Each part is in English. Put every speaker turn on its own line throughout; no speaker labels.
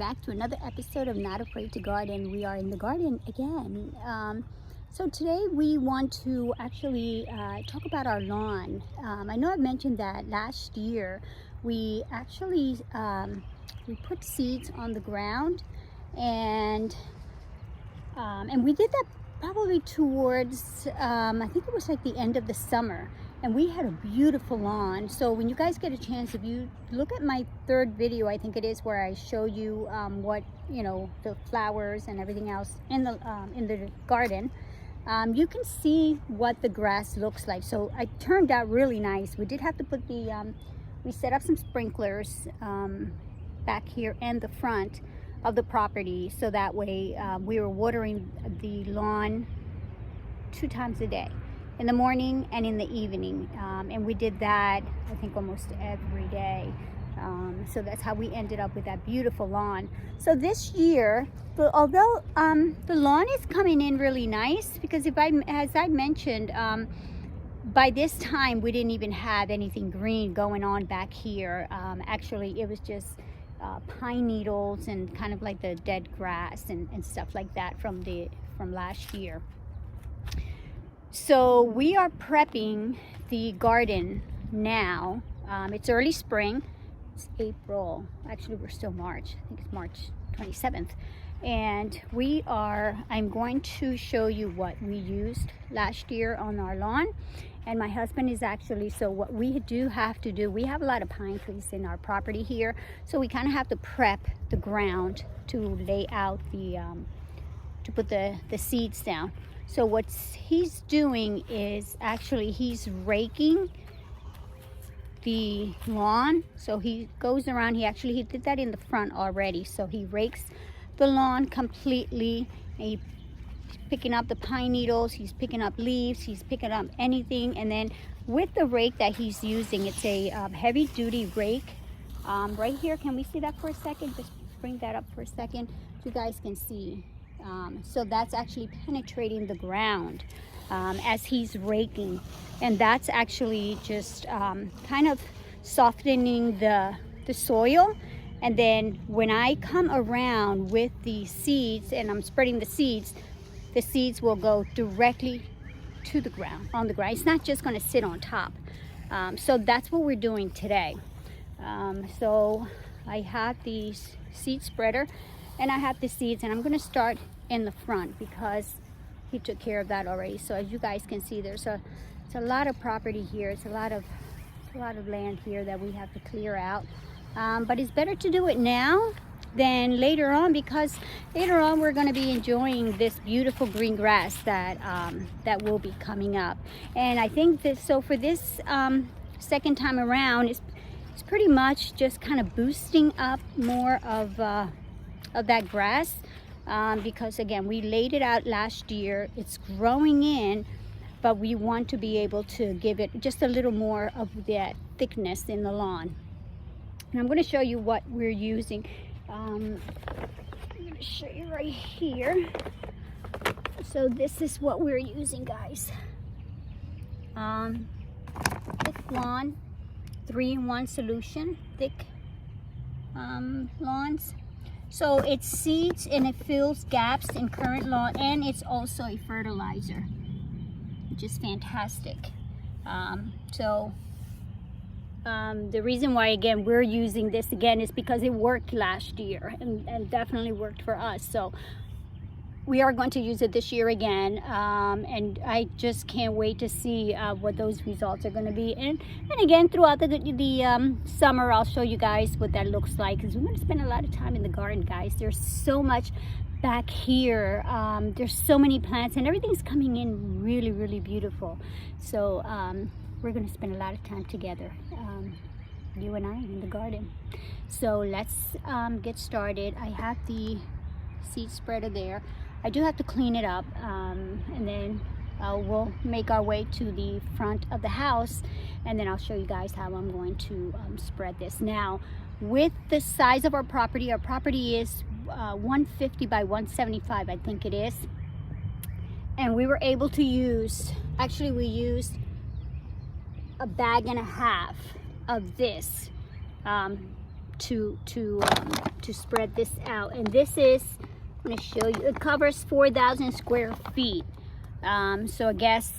back to another episode of Not Afraid to Garden. We are in the garden again. So today we want to actually talk about our lawn. I know I've mentioned that last year we actually we put seeds on the ground, and we did that probably towards I think it was like the end of the summer. And we had a beautiful lawn. So when you guys get a chance, if you look at my third video, I think it is, where I show you what, you know, the flowers and everything else in the garden, you can see what the grass looks like. So it turned out really nice. We did have to put the we set up some sprinklers back here and the front of the property, so that way we were watering the lawn 2 times a day, in the morning and in the evening, and we did that I think almost every day. So that's how we ended up with that beautiful lawn. So this year, although the lawn is coming in really nice, because as I mentioned, by this time we didn't even have anything green going on back here. Actually it was just pine needles and kind of like the dead grass and stuff like that from last year. So we are prepping the garden now. It's early spring. It's April. Actually, we're still March. I think it's March 27th. And I'm going to show you what we used last year on our lawn. And my husband is actually, so what we do have to do, we have a lot of pine trees in our property here. So we kind of have to prep the ground to lay out to put the seeds down. So what he's doing is actually he's raking the lawn. So he goes around, he did that in the front already. So he rakes the lawn completely, and he's picking up the pine needles, he's picking up leaves, he's picking up anything. And then with the rake that he's using, it's a heavy duty rake. Right here, can we see that for a second? Just bring that up for a second so you guys can see. So that's actually penetrating the ground as he's raking, and that's actually just kind of softening the soil. And then when I come around with the seeds and I'm spreading the seeds will go directly to the ground, on the ground. It's not just going to sit on top. So that's what we're doing today. So I have the seed spreader and I have the seeds, and I'm going to start in the front because he took care of that already. So as you guys can see, it's a lot of property here. It's a lot of land here that we have to clear out. But it's better to do it now than later on, because later on we're going to be enjoying this beautiful green grass that will be coming up. And I think that, so for this second time around, it's pretty much just kind of boosting up more of that grass, because again, we laid it out last year. It's growing in, but we want to be able to give it just a little more of that thickness in the lawn. And I'm going to show you what we're using. I'm going to show you right here. So this is what we're using, guys. Thick lawn, 3-in-1 solution, thick lawns. So it seeds and it fills gaps in current lawn, and it's also a fertilizer, which is fantastic. The reason why, again, we're using this again is because it worked last year and definitely worked for us. So we are going to use it this year again, and I just can't wait to see what those results are going to be. And again, throughout the summer, I'll show you guys what that looks like, because we're going to spend a lot of time in the garden, guys. There's so much back here. There's so many plants, and everything's coming in really, really beautiful. So we're going to spend a lot of time together, you and I, in the garden. So let's get started. I have the seed spreader there. I do have to clean it up, and then we'll make our way to the front of the house, and then I'll show you guys how I'm going to spread this. Now, with the size of our property is 150 by 175, I think it is. And we were able to use, actually we used a bag and a half of this to spread this out. And this is, I'm going to show you, it covers 4,000 square feet. So I guess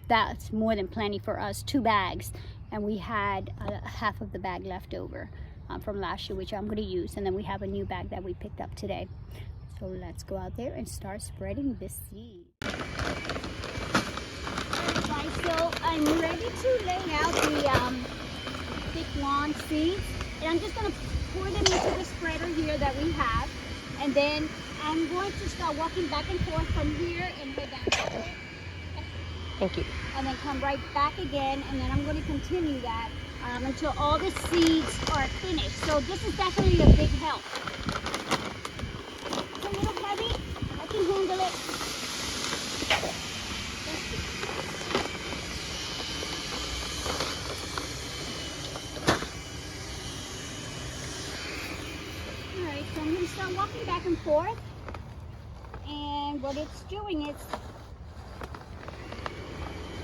that's more than plenty for us. 2 bags, and we had half of the bag left over from last year, which I'm going to use, and then we have a new bag that we picked up today. So let's go out there and start spreading this seed. Alright guys, so I'm ready to lay out the thick lawn seeds, and I'm just going to pour them into the spreader here that we have, and then I'm going to start walking back and forth from here and head down that way.
Thank you.
And then come right back again, and then I'm going to continue that until all the seeds are finished. So this is definitely a big help. It's a little heavy. I can handle it. Alright, so I'm going to start walking back and forth. And what it's doing is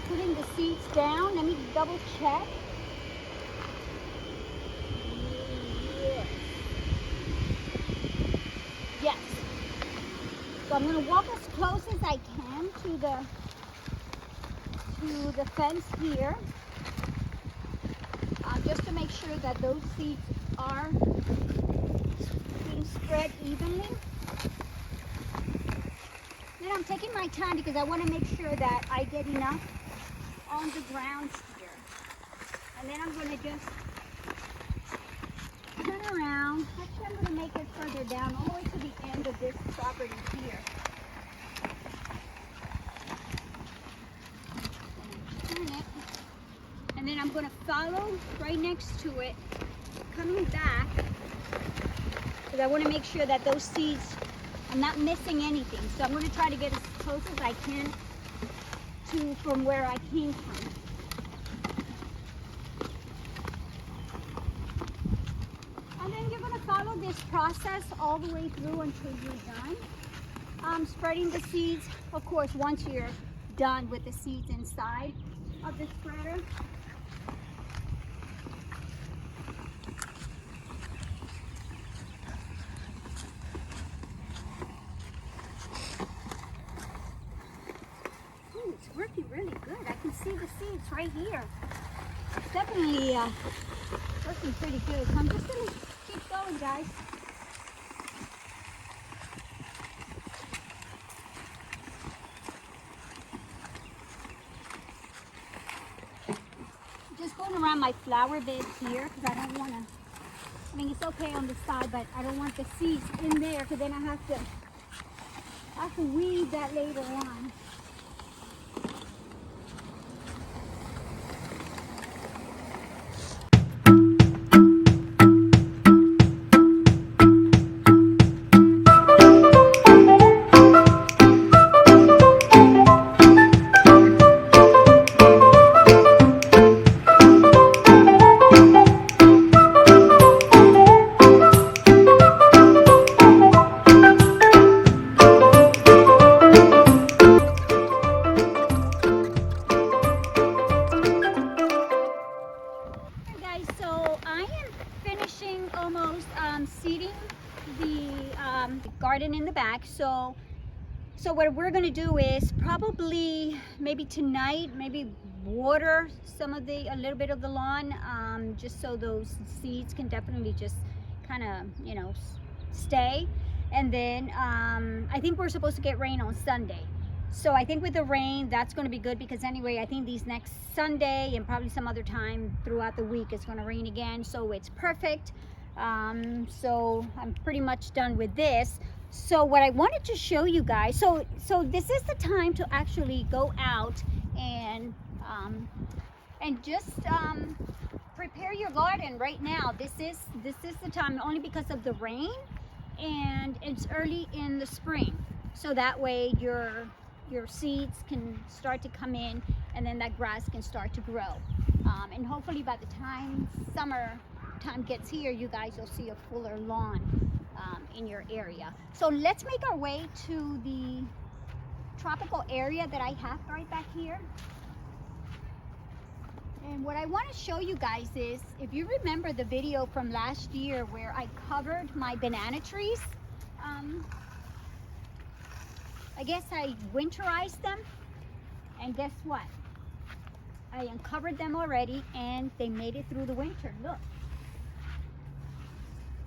putting the seeds down. Let me double check. Yes. So I'm going to walk as close as I can to the fence here, just to make sure that those seeds are being spread evenly. Then I'm taking my time because I want to make sure that I get enough on the ground here. And then I'm going to just turn around. Actually, I'm going to make it further down, all the way to the end of this property here. Turn it. And then I'm going to follow right next to it, coming back, because I want to make sure that those seeds, I'm not missing anything. So I'm going to try to get as close as I can to from where I came from. And then you're going to follow this process all the way through until you're done. Spreading the seeds, of course, once you're done with the seeds inside of the spreader. It's working really good. I can see the seeds right here. It's definitely working pretty good. So I'm just going to keep going, guys. Just going around my flower beds here because I don't want to, I mean, it's okay on the side, but I don't want the seeds in there because then I have to weed that later on. Seeding the garden in the back. So what we're going to do is probably maybe tonight, maybe water a little bit of the lawn, just so those seeds can definitely just kind of, you know, stay. And then I think we're supposed to get rain on Sunday. So I think with the rain, that's going to be good because anyway, I think these next Sunday and probably some other time throughout the week, it's going to rain again. So it's perfect. So I'm pretty much done with this. So what I wanted to show you guys, so this is the time to actually go out and just prepare your garden right now. This is the time, only because of the rain, and it's early in the spring. So that way your seeds can start to come in, and then that grass can start to grow. And hopefully by the time summer time gets here, you guys will see a fuller lawn in your area. So let's make our way to the tropical area that I have right back here. And what I want to show you guys is, if you remember the video from last year where I covered my banana trees, I guess I winterized them, and guess what? I uncovered them already and they made it through the winter. Look,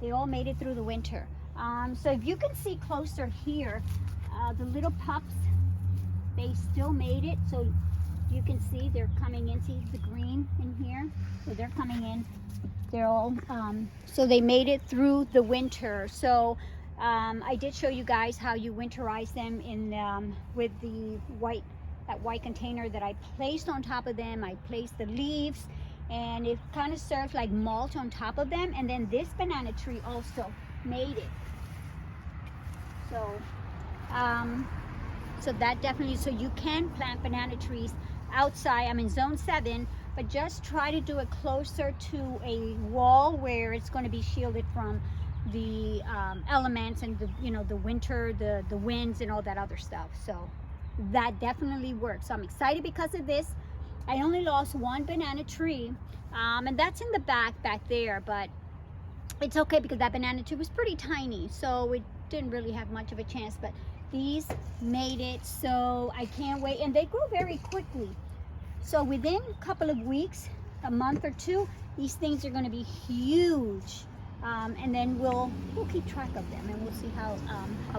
they all made it through the winter. So if you can see closer here, the little pups, they still made it. So you can see they're coming in. See the green in here? So they're coming in. They're all, so they made it through the winter. So I did show you guys how you winterize them in with the that white container that I placed on top of them. I placed the leaves, and it kind of served like mulch on top of them. And then this banana tree also made it. So, so that definitely, so you can plant banana trees outside. I'm in zone 7, but just try to do it closer to a wall where it's going to be shielded from the elements and the, you know, the winter, the winds and all that other stuff. So that definitely works. So I'm excited because of this. I only lost one banana tree, and that's in the back there, but it's okay because that banana tree was pretty tiny, so it didn't really have much of a chance. But these made it, so I can't wait. And they grow very quickly, so within a couple of weeks, a month or two, these things are going to be huge. And then we'll keep track of them, and we'll see how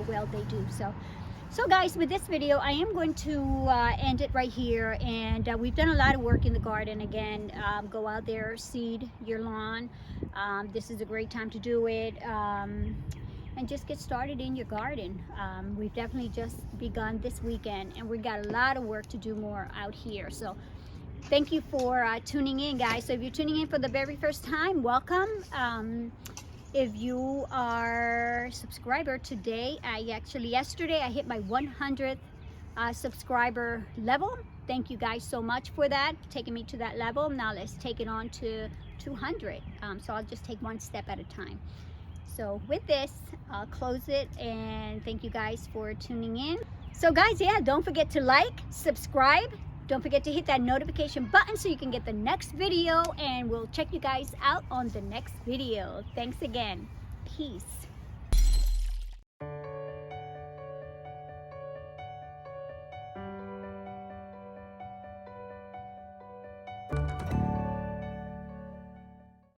well they do. So guys, with this video, I am going to end it right here. And we've done a lot of work in the garden again. Go out there, seed your lawn. This is a great time to do it. And just get started in your garden. We've definitely just begun this weekend, and we got a lot of work to do more out here. So thank you for tuning in, guys. So if you're tuning in for the very first time, welcome. If you are a subscriber today, yesterday I hit my 100th subscriber level. Thank you guys so much for that, taking me to that level. Now let's take it on to 200. So I'll just take one step at a time. So with this, I'll close it, and thank you guys for tuning in. So guys, yeah, don't forget to like, subscribe. Don't forget to hit that notification button so you can get the next video, and we'll check you guys out on the next video. Thanks again. Peace.